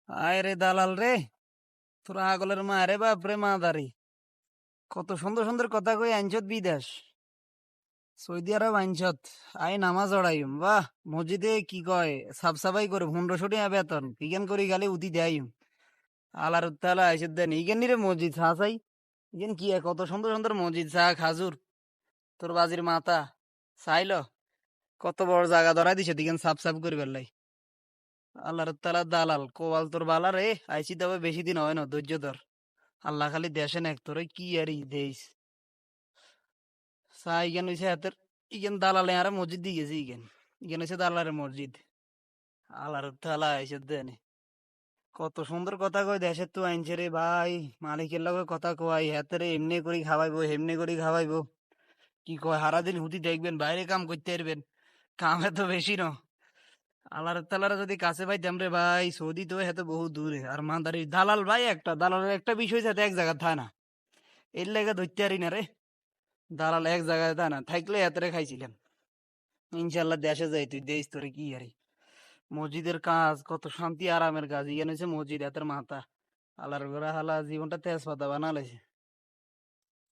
আয় রে দালাল রে, তোর আগলের মা রে বাপ রে মা দারি, কত সুন্দর সুন্দর কথা কই আইনছত বিদেশ, সৌদি আরব আইনছত। আই নামাজ অড়াইম বাহ, মসজিদে কি কয় সাফ সাফাই করে 1500 টাকা বেতন, ইগেন করি গালি উতি দেয়ম। আলার উত্তালা আইসত দেন ইগেন রে মসজিদ চা চাই, ইগেন কি কত সুন্দর সুন্দর মসজিদ চা খাজুর, তোর বাজির মাথা চাইল কত বড় জায়গা ধরাই দিছে ইগেন সাফ সাফ করি বেলাই। আল্লাহর তালা দালাল কোয়াল তোর বালা রে, আইসি তবে বেশি দিন হয় না, ধৈর্য ধর। আল্লাহ খালি দেশেন এক তোরে কি আর ই দেইস। চা ইগেন হইছে হাতের, ইগেন দালালে আরে মসজিদ দিয়ে গেছে, ইগেন হইছে দালালের মসজিদ। আল্লাহর তালা আইসে দেন কত সুন্দর কথা কয়, দেশের তো আইনছে রে ভাই, মালিকের লগে কথা কয় হাতেরে এমনি করি খাওয়াইবো হেমনি করি খাওয়াইবো। কি কয় সারাদিন হুতি দেখবেন, বাইরে কাম করতে পারবেন, কামে তো বেশি ন। আল্লাহর তালারা যদি কাছে পাইতাম রে ভাই, সৌদি তো হেতে বহু দূরে, আর মাদারি দালাল ভাই একটা, দালালের একটা বিষয় যাতে এক জায়গা থাকে না, এর লেগে ধরতে পারি না রে। দালাল এক জায়গায় তা না থাকলে এতরে খাইছিলাম। ইনশাল্লাহ দেশে যাই, তুই দেশ তোরে কি আরে। মসজিদের কাজ কত শান্তি আরামের কাজ, ইয়ান হচ্ছে মসজিদ এতের মাথা। আল্লাহর ঘরে হালা জীবনটা তেজপাতা বানালেছে।